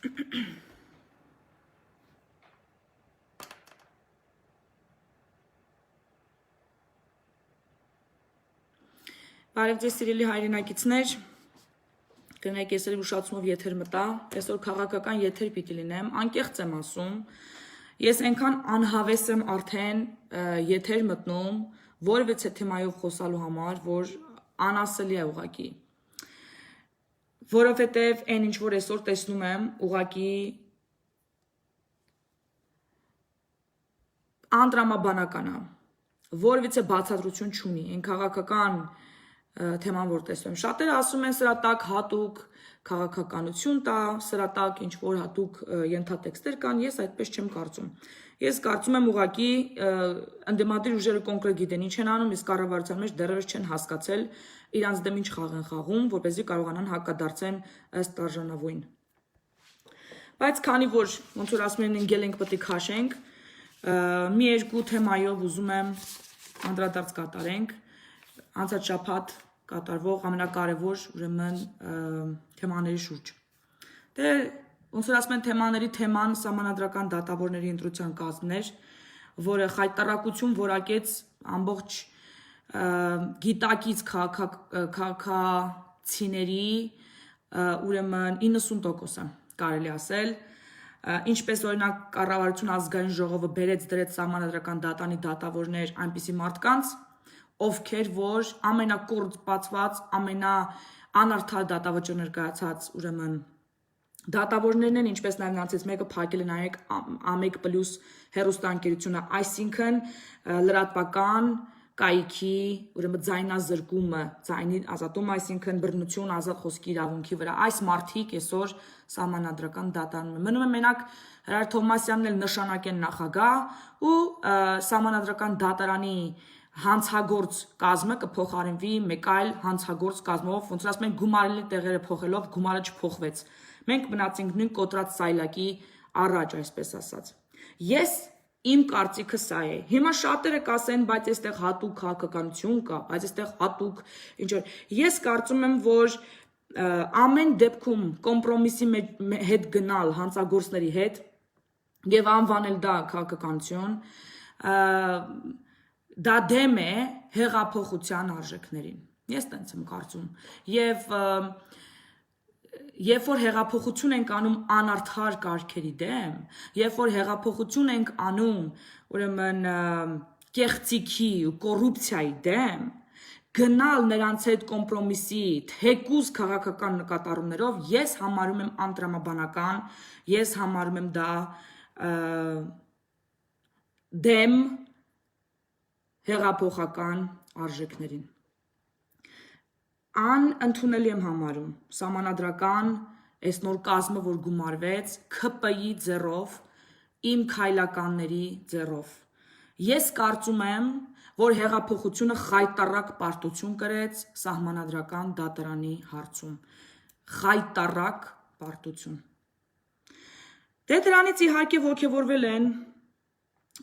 Բարև ձեզ սիրելի հայրենակիցներ, կներեք ես էլ ուշացումով եթեր մտա, այսօր քաղաքական եթեր պիտի լինեմ, անկեղծ եմ ասում, ես այնքան անհավես եմ արդեն եթեր մտնում, որևէ թեմայով խոսալու համար, որ անասելի է ուղղակի, որովհետև այն ինչ որ այսօր տեսնում եմ, ուղղակի անտրամաբանական է, որևէ բացատրություն չունի, այն քաղաքական թեման որ տեսնում եմ, շատերը ասում են սրա տակ հատուկ քաղաքականություն տա, սրա տակ ինչ որ հատուկ ենթատեքստեր կան, ես այդպես չեմ կարծում։ Ես կարծում եմ ուղղակի ընդդիմադիր ուժերը կոնկրետ գիտեն ինչ են անում, իսկ կառավարության մեջ դեռևս չեն հասկացել իրանց դեմ ինչ խաղ են խաղում, որպեսզի կարողանան հակադարձեն ըստ արժանավույն։ Բայց քանի որ ոնց որ ասում են ընկել ենք պետք է քաշենք, մի երկու թեմայով ուզում եմ անդրադարձ կատարենք անցած շաբաթ կատարվող ամենակարևոր ուրեմն թեմաների շուրջ։ Դե ոնց որ ասում են թեմաների թեման սահմանադրական դատավորների ընտրության կազմն էր, որը խայտարակություն որակեց ամբողջ գիտակից քաղաքացիների ուրեմն 90%-ը կարելի ասել, ինչպես օրինակ կառավարություն ազգային ժողովը բերեց դրեց սահմանադրական դատանի դատավորներ այնպիսի մարդկանց, ովքեր որ ամենակորձվածված, ամենաանարդար դատավճիռ ներկայացած ուրեմն դատավորներն են, ինչպես նաև նրանցից մեկը փակել է նաև A1+ հեռուստաընկերությունը, այսինքն լրատվական կայքի ուրեմն ձայնազրկումը, ձայնի ազատումը, այսինքն բռնություն ազատ խոսքի իրավունքի վրա, այս մարդիկ այսօր սահմանադրական դատարանում են։ Մնում է մենակ Հրար Թովմասյանն էլ նշանակեն նախագահ ու սահմանադրական դատարանի հանցագործ կազմը կփոխարինվի մեկ այլ հանցագործ կազմով, ոնց որ ասում են գումարելի տեղերը փոխելով գումարը չփոխվեց։ Մենք մնացինք նույն կոտրած սայլակի առաջ, այսպես ասած։ Ես իմ կարծիքը սա է։ Հիմա շատերը կասեն, բայց այստեղ հատուկ քաղաքականություն կա, բայց այստեղ հատուկ ինչ որ։ Ես կարծում եմ, որ ամեն դեպքում կոմպրոմիսի հետ գնալ հանցագործների հետ եւ անվանել դա քաղաքականություն, դա դեմ է հեղափոխության արժեքներին։ Ես տենց եմ կարծում։ Եվ երբ որ հեղափոխություն ենք անում անարդար կարգերի դեմ, երբ որ հեղափոխություն ենք անում, ուրեմն կեղծիքի ու կոռուպցիայի դեմ, գնալ նրանց հետ կոմպրոմիսի թեկուզ քաղաքական նկատառումներով, ես համարում եմ անտրամաբանական, ես համարում եմ դա դեմ հեղափոխական արժեքներին։ Անընդունելի եմ համարում սահմանադրական այս նոր կազմը, որ գումարվեց ՔՊ-ի ձեռով, իմ քայլականների ձեռով։ Ես կարծում եմ, որ հեղափոխությունը խայտառակ պարտություն կրեց սահմանադրական դատարանի հարցում։ Խայտառակ պարտություն։ Դե դրանից իհարկե ոգևորվել են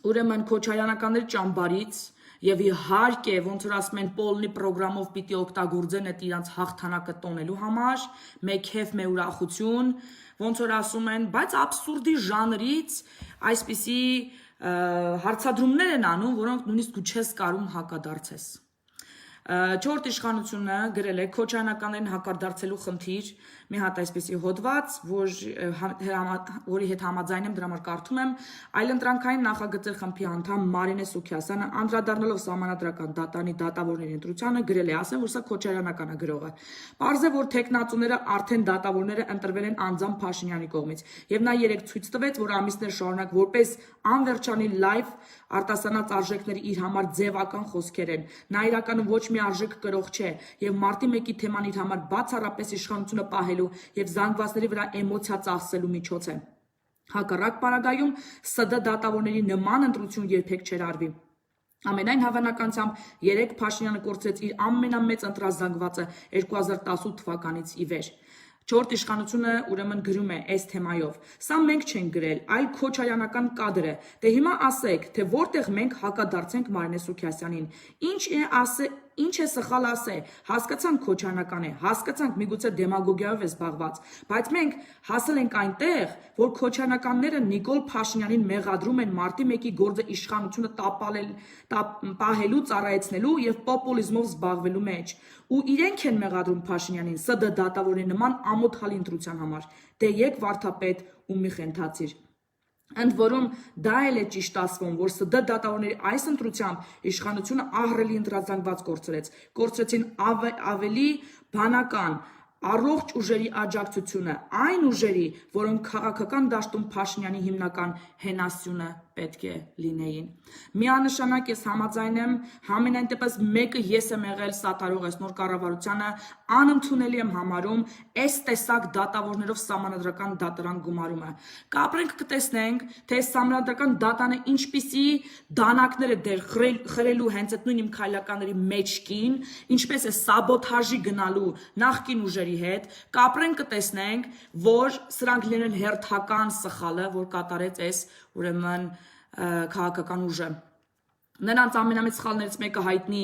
ուրեմն քոչարյանականների ճամբարից եւ իհարկե ոնց որ ասում են Պոլնի պրոգրամով պիտի օգտագործեն այդ իրանց հաղթանակը տոնելու համար, մեկ հեվ մե ուրախություն, ոնց որ ասում են, բայց աբսուրդի ժանրից այսպիսի հարցադրումներ են անում, որոնք նույնիսկ դու չես կարում հակադարձես։ Չորրորդ իշխանությունը գրել է քոչարյանականներին հակադարձելու խնդիր, մի հատ այսպիսի հոդված, որի հետ համաձայն եմ, դրա համար կարդում եմ, այլընտրանքային նախագծեր խմբի անդամ Մարինե Սուքիասյանը անդրադառնալով սահմանադրական դատարանի դատավորների ընտրությանը գրել է, ասեմ, որ սա քոչարյանական է գրողը։ Պարզ է, որ թեկնածուները արդեն դատավորները ընտրվել են անձամբ Փաշինյանի կողմից, եւ նա երեք ցույց տվեց, որ ամիսներ շարունակ որպես անվերջանի լայվ արտասանած արժեքների իր համար ձևական խոսքեր են։ Նա իրականում ոչ մի արժեք կրող չէ եւ մարտի 1-ի թեման իր համար բացառապես իշխանությունը պահելու եւ զանգվածների վրա էմոցիա ծախսելու միջոց է։ Հակառակ պարագայում ՍԴ դատավորների նման ընտրություն երբեք չէր արվի։ Ամենայն հավանականությամբ 3 Փաշինյանը կորցրեց իր ամենամեծ ընտրազանգվածը 2018 թվականից ի վեր։ Չորրորդ իշխանությունը ուրեմն գրում է այս թեմայով. Սա մենք չենք գրել, այլ քոչարյանական կադրը։ Դե հիմա ասեք, թե որտեղ մենք հակադարձենք Մարինե Սուքիասյանին։ ինչ է սխալ ասել, հասկացանք քոչանական է, հասկացանք միգուցե դեմագոգիայով է զբաղված, բայց մենք հասել ենք այնտեղ, որ քոչանականները Նիկոլ Փաշինյանին մեղադրում են մարտի 1-ի գործը իշխանությունը պահելու, ծառայեցնելու եւ պոպուլիզմով զբաղվելու մեջ։ Ու իրենք են մեղադրում Փաշինյանին ՍԴ դատավորի նման ամոթալի ընտրության համար։ Դե եկ վարդապետ ու մի խենթացիր։ Ընդ որում դա էլ է ճիշտ ասվում, որ ՍԴ դատավորների այս ընտրությամբ իշխանությունը ահռելի ընտրազանգված կորցրեցին ավելի բանական, առողջ ուժերի աջակցությունը, այն ուժերի, որոնք քաղաքական դաշտում Փաշինյանի հիմնական հենասյունը պետք է լինեին։ Միանշանակ ես համաձայն եմ, համենայն դեպս մեկը ես եմ եղել սատարող այս նոր կառավարությանը, անընդունելի եմ համարում այս տեսակ դատավորներով սահմանադրական դատարան գումարումը։ Կապրենք կտեսնենք, թե սահմանադրական դատանը ինչպիսի դանակներ է դեր խրելու հենց այդ նույն իմ քայլականների մեջքին, ինչպես է սաբոթաժի գնալու նախկին ուժերի հետ, կապրենք կտեսնենք, որ սրանք լինեն հերթական սխալը, որ կատարեց այս ուրեմն քաղաքական ուժը։ Նրանց ամենամեծ սխալներից մեկը հայտնի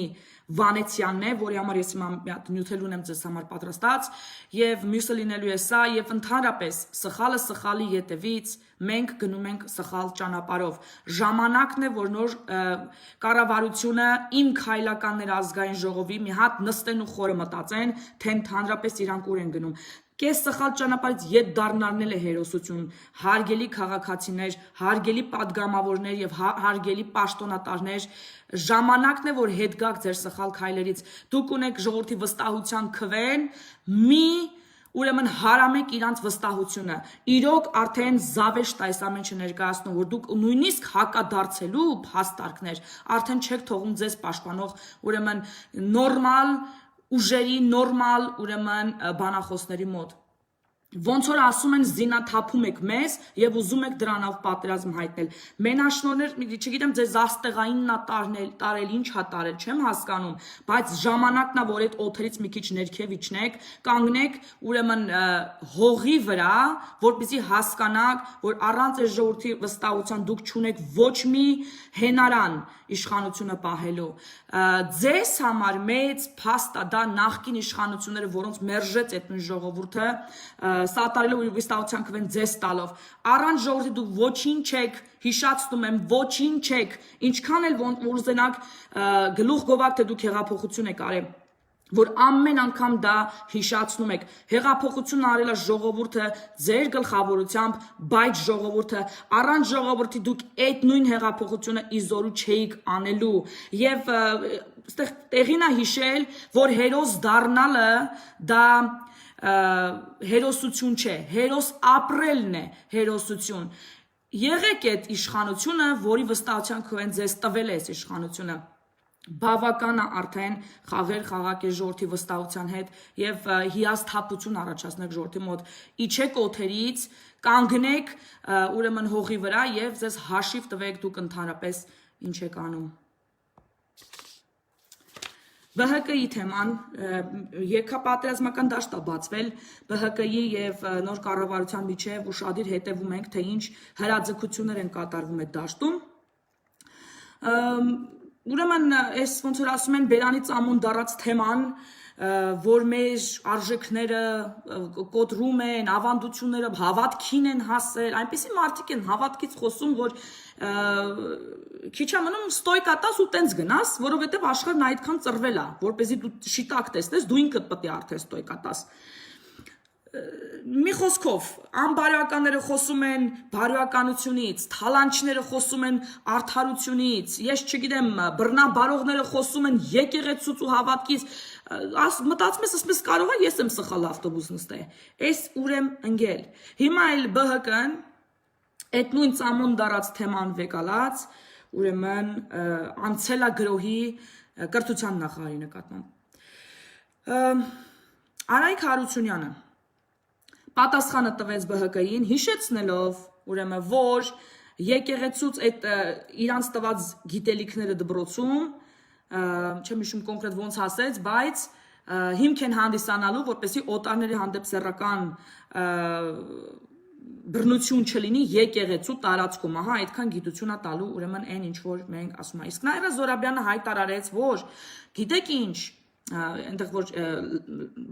Վանեցյանն է, որի համար ես հիմա մի հատ նյութել ունեմ ձեզ համար պատրաստած, եւ մյուսը լինելու է սա, եւ ընդհանրապես սխալը սխալի ետևից մենք գնում ենք սխալ ճանապարհով։ Ժամանակն է, որ նոր կառավարությունը իմ քայլականներ ազգային ժողովի մի հատ նստեն ու խորը մտածեն, թե ընդհանրապես իրանք ուր են գնում։ Կես սխալ ճանապարհից ետ դառնալն է հերոսություն, հարգելի քաղաքացիներ, հարգելի падգամավորներ եւ հարգելի պաշտոնատարներ, ժամանակն է, որ հետ գաք ձեր սխալ քայլերից։ Դուք ունեք ժողովրդի վստահության քվեն, մի ուրեմն հարամեք իրանց վստահությունը։ Իրոք արդեն զավեշտ այս ամեն ինչը ներկայացնում, որ դուք նույնիսկ հակադարձելու փաստարկներ արդեն չեք թողում ձեզ պաշտպանող ուրեմն նորմալ ուժերի նորմալ ուրեմն բանախոսների մոտ։ Ոնց որ ասում են զինաթափում եք մեզ եւ ուզում եք դրանով պատերազմ հայտնել։ Մենաշնորհներ, չգիտեմ ձեզ աստեղայինն է տարել, ինչ է տարել, չեմ հասկանում, բայց ժամանակն է, որ այդ օթերից մի քիչ ներքև իջնեք, կանգնեք ուրեմն հողի վրա, որպեսզի հասկանաք, որ առանց այս ժողովրդի վստահության դուք չունեք ոչ մի հենարան իշխանությունը պահելու։ Ձեզ համար մեծ փաստ է դա նախկին իշխանությունները, որոնց մերժեց այդ նույն ժողովուրդը, սատարելու ու վստահության քվեն ձեզ տալով։ Առանց ժողովրդի դուք ոչինչ չեք, հիշացնում եմ, ոչինչ չեք, ինչքան էլ որ ուզենաք գլուխ գովակ, թե դուք հեղափոխություն եք արել, որ ամեն անգամ դա հիշացնում եք։ Հեղափոխություն արել է ժողովուրդը ձեր գլխավորությամբ, բայց ժողովուրդը առանց ժողովրդի դուք այդ նույն հեղափոխությունը իզորու չէիք անելու։ Եվ այստեղ տեղին է հիշել, որ հերոս դառնալը դա հերոսություն չէ, հերոս ապրելն է հերոսություն։ Եղեք այդ իշխանությունը, որի վստահության քվեն ձեզ տվել է այս իշխանությունը։ Բավական է արդեն խաղեր խաղակի ժողովրդի վստահության հետ եւ հիասթափություն առաջացնեք ժողովրդի մոտ։ Իջեք օթերից, կանգնեք ուրեմն հողի վրա եւ ձեզ հաշիվ տվեք դուք ընդհանրապես ինչ եք անում։ ԲՀԿ-ի թեման երկապատերազմական դաշտ է բացվել ԲՀԿ-ի եւ նոր կառավարության միջեւ ուշադիր հետեւում ենք, թե ինչ հրաձգություններ են կատարվում այդ դաշտում։ Ուրեմն այս ոնց որ ասում են բերանի ծամոն դառած թեման, որ մեր արժեքները կոտրում են, ավանդությունները հավատքին են հասել, այնպիսի մարդիկ են հավատքից խոսում, որ քիչ է մնում ստոյկատաս ու տենց գնաս, որովհետև աշխարհն այդքան ծռվել է, որպեսզի դու շիտակ տեսնես, դու ինքդ պետք է արդեն ստոյկատաս։ Մի խոսքով, անբարոյականները խոսում են բարոյականությունից, թալանչները խոսում են արդարությունից, ես չգիտեմ, բռնաբարողները խոսում են եկեղեցուց ու հավատքից, մտածում ես, ասես կարող է ես եմ սխալ ավտոբուս նստել, այս ուր եմ ընկել։ Հիմա էլ ԲՀԿ-ն այդ նույն ծամոն դառած թեման վեկալած, ուրեմն անցելագրոհի կրթության նախարարի նկատմամբ։ Արայք Հարությունյանը պատասխանը տվեց ԲՀԿ-ին, հիշեցնելով, ուրեմն, որ եկեղեցուց այդ իրանց տված գիտելիքները դպրոցում, չեմ հիշում կոնկրետ ոնց ասեց, բայց հիմք են հանդիսանալու, որպեսզի օտարների հանդեպ սեռական բռնություն չլինի եկեղեցու տարածքում, ահա այդքան գիտությունա տալու ուրեմն այն ինչ որ մենք ասում ենք։ Իսկ Նաիրա Զորաբյանը հայտարարեց, որ գիտեք ինչ, այնտեղ որ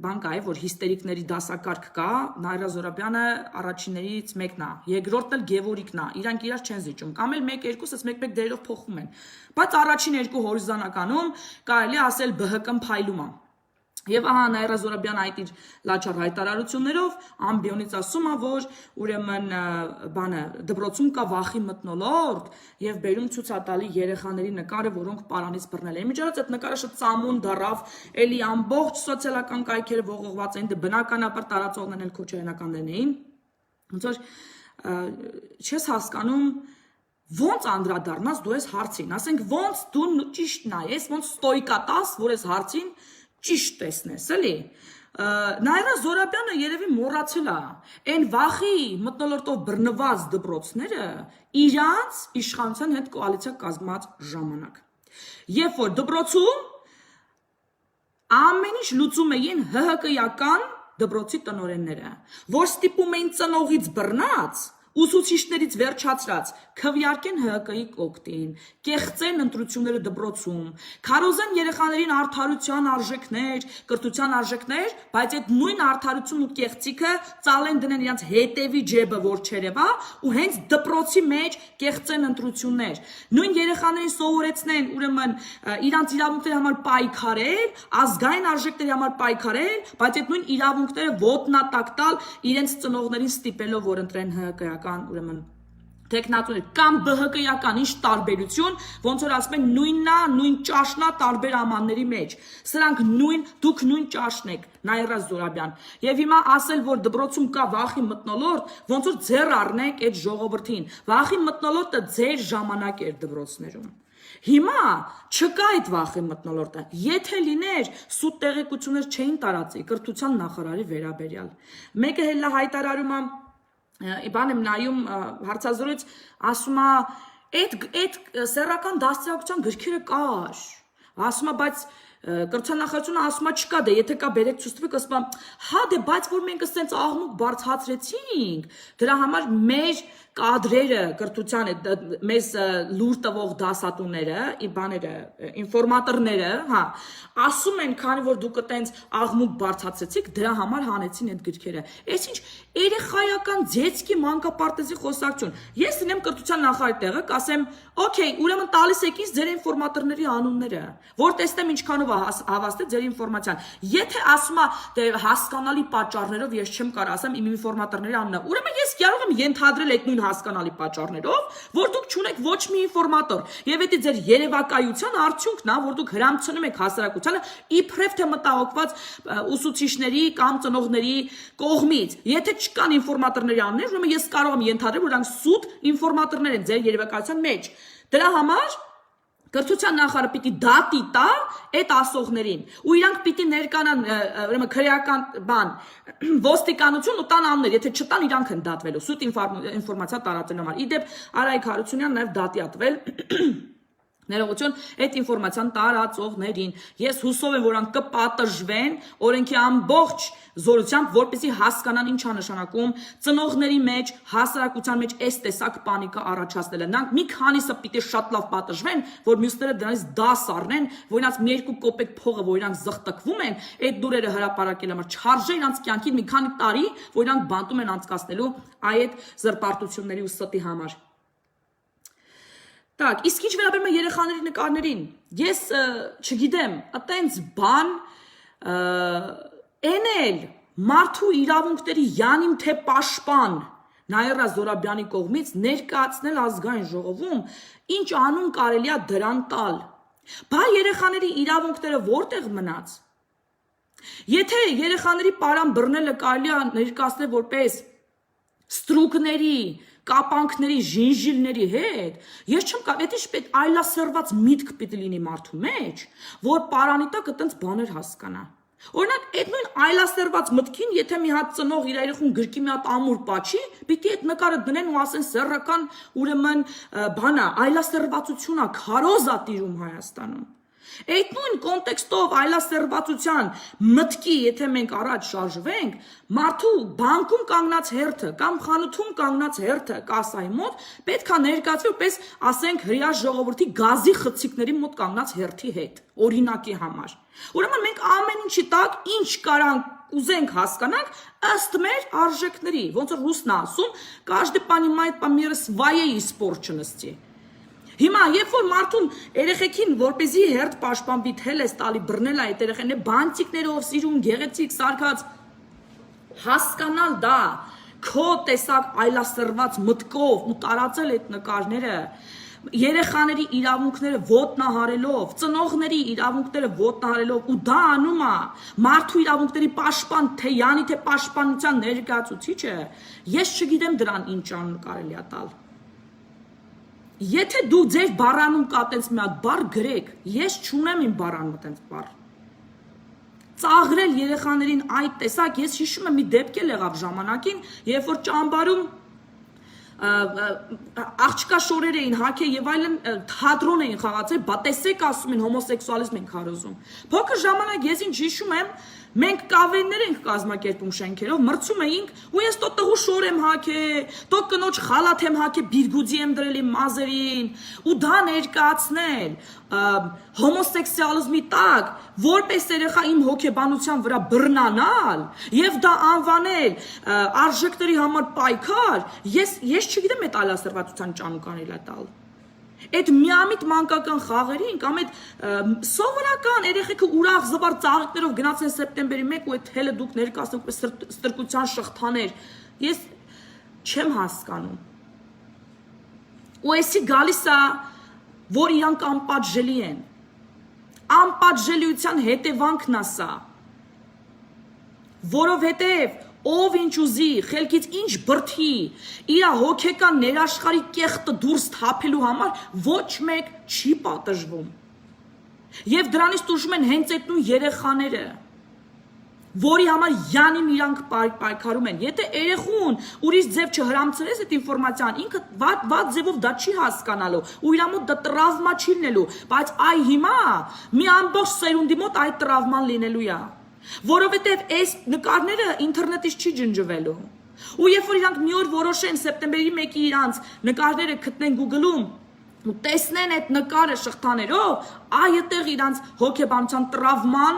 բան կա, որ հիստերիկների դասակարգ կա, Նաիրա Զորաբյանը առաջիններից մեկն է, երկրորդն էլ Գևորիկն է, իրանք իրար չեն զիջում, կամ էլ 1-2-ս մեկ-մեկ դերերով փոխում են, բայց առաջին երկու հորիզոնականում կարելի ասել ԲՀԿ-ն փայլում է։ Եվ ահա Նաիրա Զորաբյանը այդ իր լաչար հայտարարություններով ամբիոնից ասում է, որ ուրեմն բանը դպրոցում կա վախի մթնոլորտ եւ բերում ցույց տալի երեխաների նկարը, որոնք պարանից բռնել են։ Միջից այդ նկարը շատ ծամուն դարավ, էլի ամբողջ սոցիալական կայքերը ողողված են, դե բնականաբար տարածողներն էլ քոչայանականներն էին։ Ոնց որ չես հասկանում ոնց անդրադառնաս դու ես հարցին, ասենք ոնց դու ճիշտ նայես, ոնց ստոյկա տաս, որ ես հարցին ճիշտ տեսնես, էլի։ Նաիրա Զորաբյանը երևի մոռացել է այն վախի մթնոլորտով բռնված դպրոցները իրանց իշխանության հետ կոալիցիա կազմած ժամանակ։ Երբ որ դպրոցում ամեն ինչ լուծում էին ՀՀԿ-ական դպրոցի տնօրենները, որ ստիպում էին ծնողից բռնած ուսուցիչներից վերջացրած քվեարկեն ՀՀԿ-ի կոկտին, կեղծեն ընտրությունները դպրոցում, քարոզեն երեխաներին արդարության արժեքներ, կրթության արժեքներ, բայց այդ նույն արդարությունն ու կեղծիքը ծալեն դնեն իրենց հետևի ջեբը, որ չերևա, ու հենց դպրոցի մեջ կեղծեն ընտրություններ։ Նույն երեխաներին սովորեցնեն, ուրեմն իրանց իրավունքների համար պայքարել, ազգային արժեքների համար պայքարել, բայց այդ նույն իրավունքները ոտնատակ տալ իրենց ծնողներին ստիպելով, որ ընտրեն ՀՀԿ-ական ուրեմն տեխնատուներ կամ ԲՀԿ-ական ինչ տարբերություն, ոնց որ ասում են նույննա, նույն ճաշնա տարբեր ամանների մեջ։ Սրանք դուք նույն ճաշն եք, Նաիրա Զորաբյան։ Եվ հիմա ասել, որ դպրոցում կա վախի մթնոլորտ, ոնց որ ձեռ առնեք այդ ժողովրդին։ Վախի մթնոլորտը ձեր ժամանակ էր դպրոցներում։ Հիմա չկա այդ վախի մթնոլորտը։ Եթե լիներ, սուտ տեղեկություններ չէին տարածի կրթության նախարարի վերաբերյալ։ Մեկը հելա հայտարարում է բան եմ նայում հարցազրույց ասում է այդ սեռական դաստիարակության գրքերը կար ասում է բայց կրթության նախարարությունը ասում է չկա դե եթե կա բերեք ցույց տվեք ասում է հա դե բայց որ մենք ասենց աղմուկ բարձրացրեցինք դրա համար մեր կադրերը կրթության մեզ լուր տվող դասատուները բաները ինֆորմատորները հա ասում են քանի որ դուք այտենց աղմուկ բարձրացրեցիք դրա համար հանեցին այդ գրքերը այսինչ երեխայական ձեցքի մանկապարտեզի խոսակցություն ես լինեմ կրթության նախարարի տեղը կասեմ օքեյ ուրեմն տալիս եք ինձ ձեր ինֆորմատորների անունները որ տեսնեմ ինչքանով հավաստել ձեր ինֆորմացիան եթե ասում է դե հասկանալի պատճառներով ես չեմ կարող ասեմ իմ ինֆորմատորների անունը ուրեմն ես կարող եմ ենթադրել այդ նույն հասկանալի պատճառներով, որ դուք չունեք ոչ մի ինֆորմատոր, եւ դա ձեր երևակայության արդյունքն է, որ դուք հրամցնում եք հասարակությանը իբրև թե մտահոգված ուսուցիչների կամ ծնողների կողմից։ Եթե չկան ինֆորմատորների անուններ, ուրեմն ես կարող եմ ենթադրել, որ նրանք սուտ ինֆորմատորներ են ձեր երևակայության մեջ։ Դրա համար կրթության նախարարը պիտի դատի տա այդ ասողներին ու իրանք պիտի ներկանան ուրեմն քրեական բան ոստիկանություն ու տան անուններ եթե չտան իրանք են դատվելու սուտ ինֆորմացիա տարածելու համար իդեպ Արայք Հարությունյանն նաև դատի ատվել ներողություն այդ ինֆորմացիան տարածողներին ես հուսով եմ որ նրանք կպատժվեն օրենքի ամբողջ զորությամբ որպեսզի հասկանան ինչ է նշանակում ծնողների մեջ հասարակության մեջ այս տեսակ պանիկա առաջացնելը նրանք մի քանիսը պիտի շատ լավ պատժվեն որ մյուսները դրանից դաս առնեն որ իրանց մի երկու կոպեկ փողը որ իրանք զղտկվում են այդ դուրերը հրապարակել համար չարժե իրանց կյանքին մի քանի տարի որ իրանք բանտում են անցկացնելու այդ զրպարտությունների ու ստի համար Так, իսկ ինչ վերաբերում է երեխաների նկարներին, ես չգիտեմ, այտենց բան էնել մարդու իրավունքների յանիմ թե պաշտպան Նաիրա Զորաբյանի կողմից ներկայացնել ազգային ժողովում, ինչ անուն կարելի է դրան տալ։ Բա երեխաների իրավունքները որտեղ մնաց։ Եթե երեխաների պարան բռնելը կարելի է ներկայացնել որպես ստրուկների կապանքների ժինժիլների հետ ես չեմ կարող դա ինչ այլասերված միտք պիտի լինի մարդու մեջ որ պարանի տակ այտենց բաներ հասկանա օրինակ այդ նույն այլասերված մտքին եթե մի հատ ծնող իր երեխուն գրկի մի հատ ամուր պաչի պիտի այդ նկարը դնեն ու ասեն սեռական ուրեմն բանա այլասերվածությունա քարոզա տիրում Հայաստանում Այդ նույն կոնտեքստով այլասերվածության մտքի, եթե մենք առաջ շարժվենք, մարդու բանկում կանգնած հերթը կամ խանութում կանգնած հերթը կասայի մոտ պետք է ներկայացվի որպես, ասենք, հրեա ժողովրդի գազի խցիկների մոտ կանգնած հերթի հետ, օրինակի համար։ Ուրեմն մենք ամեն ինչի տակ ինչ կարանք ուզենք հասկանանք ըստ մեր արժեքների, ոնց որ ռուսն ասում, каждый понимает по мере своей испорченности։ Հիմա, երբ որ մարդուն երեխեքին որպեսզի հերթ պաշտպանվի թել ես տալի բռնել այդ երեխեները բանտիկներով սիրուն գեղեցիկ սարքած հասկանալ դա քո տեսակ այլասերված մտքով ու տարածել այդ նկարները երեխաների իրավունքները ոտնահարելով, ծնողների իրավունքները ոտնահարելով ու դա անում է մարդու իրավունքների պաշտպան թե յանի թե պաշտպանության ներկայացուցիչը, ես չգիտեմ դրան ինչ անուն կարելի է տալ։ Եթե դու ձեր բառանում կա տենց մի հատ բառ գրեք, ես չունեմ իմ բառանում տենց բառ։ Ծաղրել երեխաներին այդ տեսակ, ես հիշում եմ մի դեպք էլ եղավ ժամանակին, երբ որ ճամբարում աղջկա շորեր էին հագել եւ այլն թատրոն էին խաղացել, բա տեսեք ասում են հոմոսեքսուալիզմ են քարոզում։ Փոքր ժամանակ ես ինչ հիշում եմ, մենք կավեններ ենք կազմակերպում շենքերով, մրցում էինք, ու ես տո տղու շոր եմ հագել, տո կնոջ խալաթ եմ հագել, բիրգուդի եմ դրել իմ մազերին, ու դա ներկայացնել հոմոսեքսուալիզմի տակ, որպես երեխա իմ հոգեբանության վրա բռնանալ եւ դա անվանել արժեքների համար պայքար, ես չգիտեմ այդ այլասերվածության ճանուկանել է տալ։ Այդ միամիտ մանկական խաղերին կամ այդ սովորական երեխեքը ուրախ զվար ծաղիկներով գնացեն սեպտեմբերի 1 ու այդ թելը դուք ներկայացնեք որպես ստրկության շղթաներ, ես չեմ հասկանում։ Ու էսի գալիս է, որ իրանք անպատժելի են։ Անպատժելիության հետևանքն է սա, որովհետև ով ինչ ուզի, խելքից ինչ բրդի, իր հոգեկան ներաշխարի կեղտը դուրս թափելու համար ոչ մեկ չի պատժվում։ Եվ դրանից տուժում են հենց այդ նույն երեխաները, որի համար յանին իրանք պայքարում են։ Եթե երեխուն ուրիշ ձև չհրամցրես այդ ինֆորմացիան, ինքը վատ ձևով դա չի հասկանալու, ու իր մոտ դա տրավմա չի լինելու, բայց այ հիմա մի ամբողջ սերունդի մոտ այդ տրավման լինելու է։ Որովհետև այս նկարները ինտերնետից չի ջնջվելու։ Ու երբ որ իրանք մի օր որոշեն սեպտեմբերի 1-ի իրանց նկարները գտնեն Google-ում ու տեսնեն այդ նկարը շղթաներով, այդտեղ իրանց հոգեբանության տրավման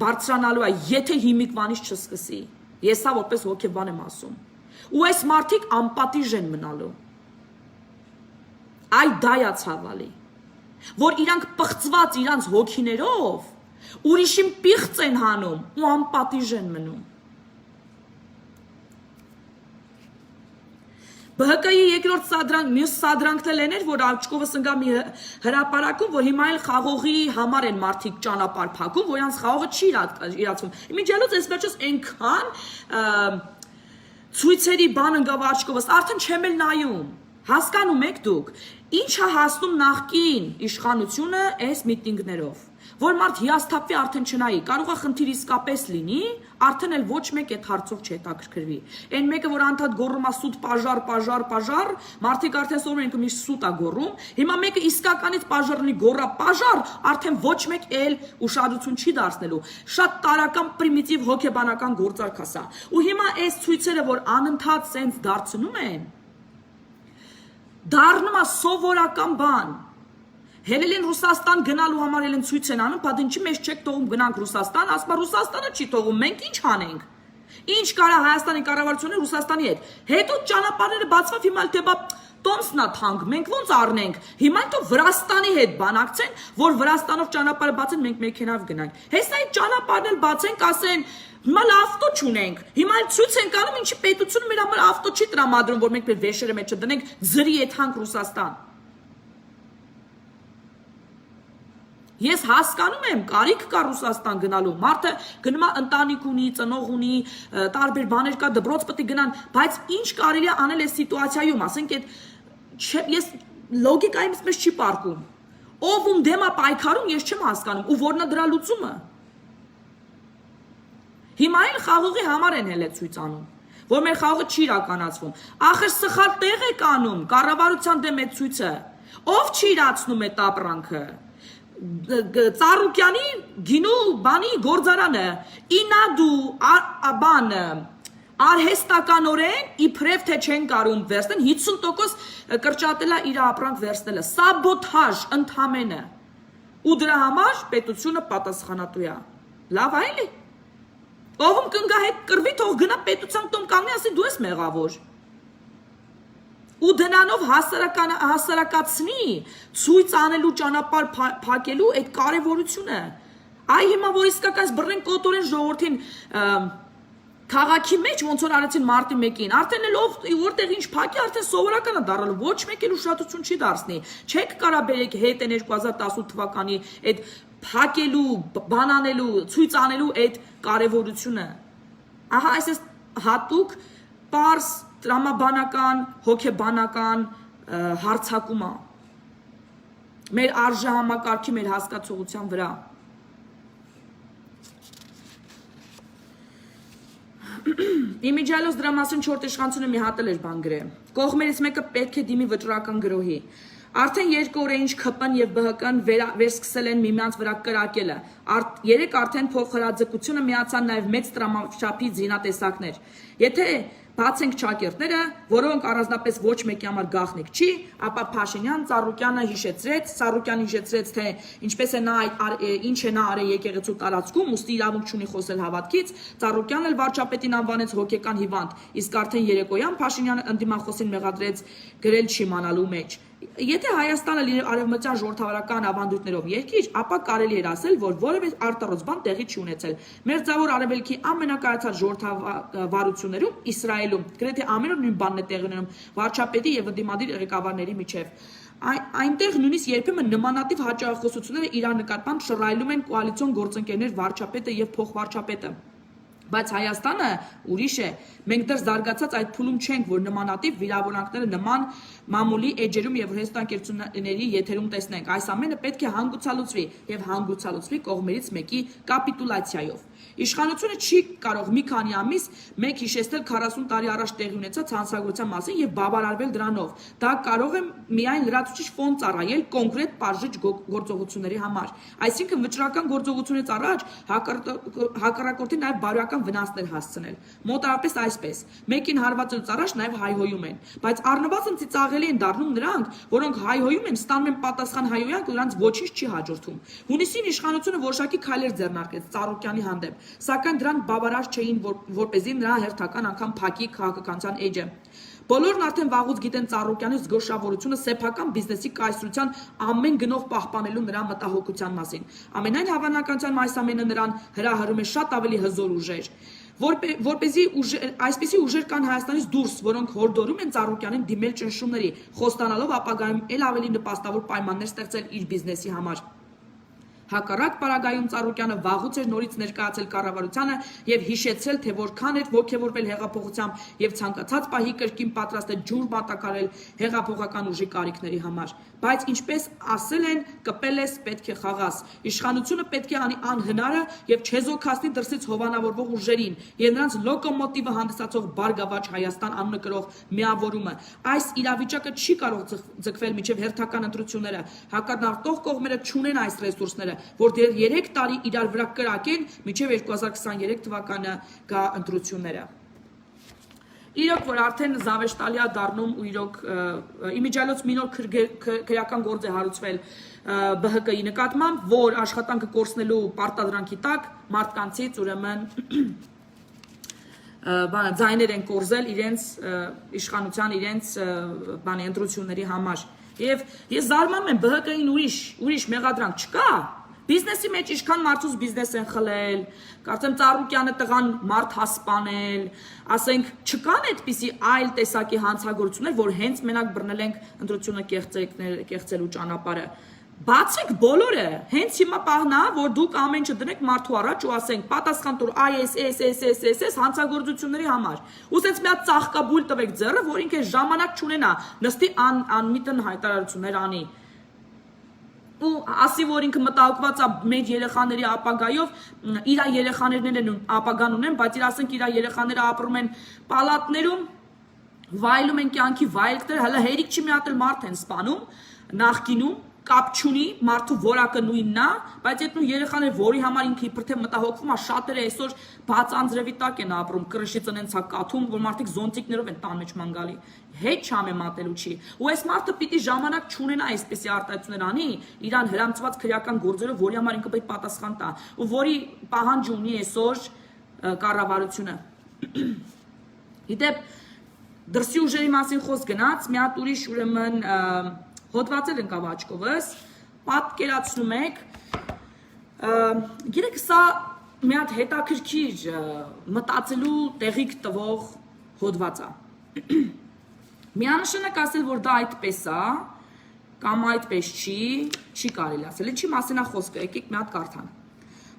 բարձրանալու է, եթե հիմիկվանից չսկսի։ Ես սա որպես հոգեբան եմ ասում։ Ու այս մարդիկ անպատիժ են մնալու։ Այ դա է ցավալի, որ իրանք պղծված իրանց հոգիներով ուրիշին պիղծ են հանում ու անպատիժ են մնում։ ԲՀԿ-ի երկրորդ սադրանք, մյուս սադրանքն էր, որ աչքովս ընկա մի հրապարակում, որ հիմա էլ խաղողի համար են մարդիկ ճանապարհ փակում, որ իրանց խաղողը չի իրացվում։ Իմիջիալոց այս վերջոց այնքան ցույցերի բան ընկավ աչքովս, արդեն չեմ էլ նայում։ Հասկանում եք դուք, ինչ է հասնում նախկին իշխանությունը այս միտինգներով, որ մարդ հիասթափվի արդեն չնայի, կարող է խնդիր իսկապես լինի, արդեն էլ ոչ մեկ այդ հարցով չհետաքրքրվի։ Այն մեկը, որ անդադ գոռում է սուտ պաժար, մարդիկ արդեն սովորում են միշտ սուտ է գոռում, հիմա մեկը իսկականից պաժարնի գոռա պաժար, արդեն ոչ մեկ էլ ուշադրություն չի դարձնելու։ Շատ տարական պրիմիտիվ հոգեբանական գործարք է սա։ Ու հիմա այս ցույցերը, որ անընդհատ սենց դարձնում են, դառնում է սովորական բան։ Հելել են Ռուսաստան գնալու համար էլ են ցույց են անում, բա ինչի մեզ չեք թողում գնանք Ռուսաստան, ասում է Ռուսաստանը չի թողում, մենք ինչ անենք։ Ինչ կարա Հայաստանի կառավարությունը Ռուսաստանի հետ։ Հետո ճանապարհները բացվավ, հիմա թե բա տոմսնա թանկ, մենք ոնց առնենք։ Հիմա թող Վրաստանի հետ բանակցեն, որ Վրաստանով ճանապարհը բացեն, մենք մեքենայով գնանք։ Հեսա այդ ճանապարհն էլ բացենք, ասեն հիմա ավտո չունենք։ Հիմա էլ ցույց են կանում, ինչի պետությունը մեր համար ավտո չի տրամադրում, որ մենք մեր վեշերը մեջ չդնենք, ձրի եթանք Ռուսաստան։ Ես հասկանում եմ, կարիք կա Ռուսաստան գնալու, մարդը գնում է ընտանիք ունի, ծնող ունի, տարբեր բաներ կա, դպրոց պետք է գնան, բայց ինչ կարելի է անել այս սիտուացիայում, ասենք այդ ես լոգիկայից մեզ չի պարկում։ Ով ում դեմ է պայքարում, ես չեմ հասկանում, ու որն է դրա լուծումը։ Հիմա էլ խաղողի համար են հենց ցույց անում, որ մեր խաղողը չի իրականացվում։ Ախր սխալ տեղ է կանում, կառավարության դեմ այդ ցույցը։ Ով չի իրացնում այդ ապրանքը։ Ծառուկյանի գինու բանի գործարանը ինադու բան արհեստականորեն իբրև թե չեն կարում վերցնել 50% կրճատելա իր ապրանք վերցնելը սաբոթաժ ընդամենը ու դրա համար պետությունը պատասխանատու է լավ այլի ով կնգա հետ կրվի թող գնա պետության տոն կանգնի ասի դու ես մեղավոր ու դնանով հասարակացնի ցույց անելու ճանապարհ փակելու այդ կարևորությունը այ հիմա որ իսկական բռնեն կոտորեն ժողովրդին քաղաքի մեջ ոնց որ արեցին մարտի 1-ին արդեն էլ ով որտեղ ինչ փակի արդեն սովորական է դառնալու ոչ մեկ էլ ուշադրություն չի դարձնի չեք կարա բերեք հետ 2018 թվականի այդ փակելու բանանելու ցույց անելու այդ կարևորությունը ահա այսպես հատուկ պարզ տրամաբանական, հոգեբանական հարցակում է մեր արժեհամակարգի մեր հասկացողության վրա Իմիջիալոս դրա մասին չորտ իշխանությունը մի հատ էլ էր բան գրել կողմերից մեկը պետք է դիմի վճռական գրոհի Արդեն 2 օր է ինչ ՔՊ-ն եւ ԲՀԿ-ն վերսկսել են միմյանց վրա կրակելը երեք արդեն փոխհրաձգությունը միացան նաեւ մեծ տրամաչափի զինատեսակներ Եթե բացենք ճակերտները, որոնք առանձնապես ոչ մեկի համար գաղտնիք չի, ապա Փաշինյան Ծառուկյանը հիշեցրեց, թե ինչպես է նա ինչ է նա արել եկեղեցու տարածքում, ուստի իրավունք չունի խոսել հավատքից, Ծառուկյանն էլ վարչապետին անվանեց հոգեկան հիվանդ, իսկ արդեն երեկոյան Փաշինյանը ընդդիմախոսին մեղադրեց գրել չիմանալու մեջ։ Եթե Հայաստանը լիներ արևմտյան ժողովրդավարական ավանդույթներով երկիր, ապա կարելի էր ասել, որ որևէ արտառոց բան տեղի չի ունեցել։ Մերձավոր Արևելքի ամենակայացած ժողովրդավարություններում Իսրայելում գրեթե ամեն օր նույն բանն է տեղի ունենում վարչապետի եւ ընդդիմադիր ղեկավարների միջեւ։ Այնտեղ նույնիսկ երբեմն նմանատիպ հաճախոսությունները իրար նկատմամբ շռայլում են կոալիցիոն գործընկերներ վարչապետը եւ փոխվարչապետը։ Բայց Հայաստանը ուրիշ է, մենք դեռ զարգացած այդ փուլում չենք, որ նմանատիպ վիրավորանքները նման մամուլի էջերում եւ հրեստակերությունների եթերում տեսնենք։ Այս ամենը պետք է հանգուցալուծվի եւ հանգուցալուծվի կողմերից մեկի կապիտուլյացիայով։ Իշխանությունը չի կարող մի քանի ամիս մեկ հիշեցնել 40 տարի առաջ տեղի ունեցած հանցագործության մասին եւ բավարարվել դրանով։ Դա կարող է միայն լրացուցիչ ֆոն ծառայել կոնկրետ բաժիչ գործողությունների համար։ Այսինքն վճռական գործողությունից առաջ հակառակորդին նաեւ բարոյական վնասներ հասցնել։ Մոտավորապես այսպես։ Մեկին հարվածելուց առաջ նաեւ հայհոյում են, բայց առնվազն ծիծաղելի են դառնում նրանք, որոնք հայհոյում են, ստանում են պատասխան հայհոյանք, ու նրանց ոչինչ չի հաջորդում։ Հունիսին իշխանությունը որոշակի քայլեր ձեռնարկեց Ծառուկյանի հանդեպ, սակայն դրան բավարար չէին, որպեսզի նրա հերթական անգամ փակի քաղաքականության էջը։ Բոլորն արդեն վաղուց գիտեն Ծառուկյանի զգոշավորությունը սեփական բիզնեսի կայսրության ամեն գնով պահպանելու նրա մտահոգության մասին։ Ամենայն հավանականությամբ այս ամենը նրան հրահրում է շատ ավելի հզոր ուժեր։ Որպեսզի այսպիսի ուժեր կան Հայաստանից դուրս, որոնք հորդորում են Ծառուկյանին դիմել ճնշումների, խոստանալով ապագայում ել ավելի նպաստավոր պայմաններ ստեղծել իր բիզնեսի համար։ Հակառակ պարագայում Ծառուկյանը վաղուց էր նորից ներկայացել կառավարությանը եւ հիշեցրել, թե որքան էր ողջևորվել հեղափոխությամբ եւ ցանկացած պահի կրկին պատրաստ է ջուր մատակարել հեղափոխական ուժի կարիքների համար։ Բայց ինչպես ասել են, կպել ես պետք է խաղաս։ Իշխանությունը պետք է անի անհնարը եւ չեզոքացնի դրսից հովանավորվող ուժերին եւ նրանց լոկոմոտիվը հանդիսացող Բարգավաճ Հայաստան անունը կրող միավորումը։ Այս իրավիճակը չի կարող ձգվել միջև հերթական ընտրությունները։ Հակառակող կողմերը չունեն այս ռեսուրսները, որ դեռ 3 տարի իրար վրա կրակեն միջև 2023 թվականը գա ընտրությունները։ Իրոք որ արդեն զավեշտալի է դառնում ու իրոք իմիջիալոց մի նոր քրեական գործ է հարուցվել ԲՀԿ-ի նկատմամբ, որ աշխատանքը կորցնելու պարտադրանքի տակ մարդկանցից ուրեմն ձայներ են կորզել իրենց իշխանության իրենց բանի ընտրությունների համար։ Եվ ես զարմանում եմ ԲՀԿ-ին ուրիշ մեղադրանք չկա։ Բիզնեսի մեջ ինչքան մարդուց բիզնես են խլել, կարծեմ Ծառուկյանը տղան մարդ հասպանել, ասենք չկան այդպիսի այլ տեսակի հանցագործություններ, որ հենց մենակ բռնել ենք ընտրությունը կեղծելու ճանապարհը։ Բացեք բոլորը, հենց հիմա պահն է, որ դուք ամեն ինչ դնեք մարդու առաջ ու ասենք պատասխան տուր այս հանցագործությունների համար։ Ու սենց մի հատ ծաղկաբույլ տվեք ձեռը, որ ինքը ժամանակ չունենա, նստի անմիտն հայտարարություններ անի։ Ու ասի, որ ինքը մտահոգված է մեր երեխաների ապագայով, իր երեխաներն են ապագան ունեն, բայց իր ասենք իր երեխաները ապրում են պալատներում, վայելում են կյանքի վայելքներ, հələ հերիք չի մի հատ էլ մարդ են սպանում, նախկինում կապ չունի, մարդու որակը նույնն է, բայց այդ նույն երեխաները, որի համար ինքը իբր թե մտահոգվում է, շատերը այսօր բաց անձրևի տակ են ապրում, կրշի ծնենցա կաթում, որ մարդիկ զոնտիկներով են տան մեջ ման գալի, հետ չհամեմատելու չի։ Ու այս մարդը պիտի ժամանակ չունենա այսպեսի արտահայտություններ անի, իրան հրամցված քրեական գործերով, որի համար ինքը պետք պատասխան տա, ու որի պահանջ ունի այսօր կառավարությունը։ Գիտեք, դրսի ուժերի մասին խոսք գնաց, մի հատ ուրիշ ուրեմն հոդվածել ընկավ աչքովս, պատկերացնում եք, գիտեք սա մի հատ հետաքրքիր մտածելու տեղիք տվող հոդված է։ Միանշանակ ասել, որ դա այդպես է, կամ այդպես չի կարելի ասել, ինչի մասին է խոսքը, եկեք մի հատ կարդանք։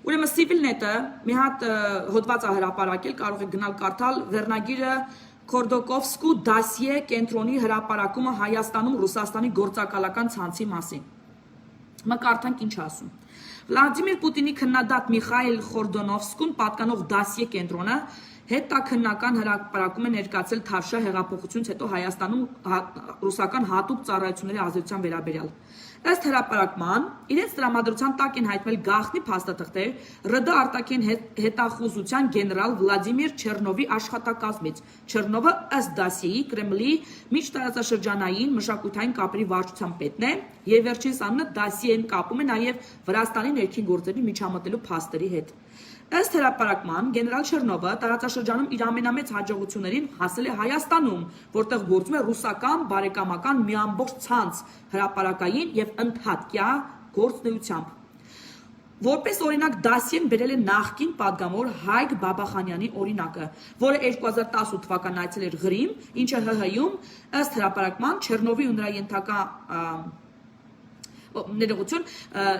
Ուրեմն Civilnet-ը մի հատ հոդված է հրապարակել, կարող եք գնալ կարդալ, վերնագիրը Քորդոկովսկու դասիե կենտրոնի հրապարակումը Հայաստանում Ռուսաստանի գործակալական ցանցի մասին։ Մկարդանք ինչ ասում։ Վլադիմիր Պուտինի քննադատ Միխայիլ Խորդոնովսկուն պատկանող դասիե կենտրոնը հետաքննական հրապարակում է ներկայացել Թավշյա հեղափոխությունից հետո Հայաստանում ռուսական հատուկ ծառայությունների ազդեցության վերաբերյալ։ Ըստ հրապարակման, իրենց տրամադրության տակ են հայտնվել գաղտնի փաստաթղթեր ՌԴ արտաքին հետախուզության գեներալ Վլադիմիր Չեռնովի աշխատակազմից։ Չեռնովը ըստ դասիեի Կրեմլի միջտարածաշրջանային մշակութային կապերի վարչության պետն է եւ վերջինս անունը դասիեն կապում է նաեւ Վրաստանի ներքին գործերի միջամտելու փաստերի հետ։ Ըստ հրապարակման գեներալ Չեռնովը տարածաշրջանում իր ամենամեծ հաջողություններին հասել է Հայաստանում, որտեղ գործում է ռուսական բարեկամական մի ամբողջ ցանց հրապարակային եւ ընդհատկյա գործնեությամբ։ Որպես օրինակ դասիեն բերել է նախկին պատգամավոր Հայկ Բաբախանյանի օրինակը, որը 2018 թվականին այցել էր Ղրիմ, ինչը ՀՀ-ում ըստ հրապարակման Չեռնովի ու նրա ենթակա ներողություն,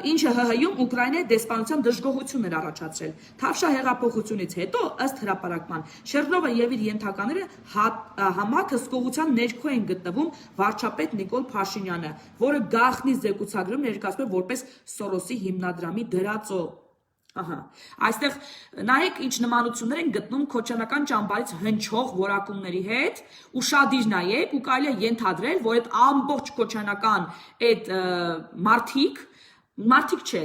ինչը ՀՀ-ում Ուկրաինայի դեսպանության դժգոհություն էր առաջացրել։ Թավշյա հեղափոխությունից հետո ըստ հրապարակման Չեռնովը եւ իր ենթակաները համակ հսկողության ներքո են գտնվում վարչապետ Նիկոլ Փաշինյանը, որը գաղտնի զեկուցագրում ներկայացնում է որպես Սորոսի հիմնադրամի դրածո։ Ահա, այստեղ նայեք ինչ նմանություններ են գտնում քոչանական ճամբարից հնչող որակումների հետ ու շադիր նայեք ու կարելի է ենթադրել, որ այդ ամբողջ քոչանական այդ մարդիկ չէ,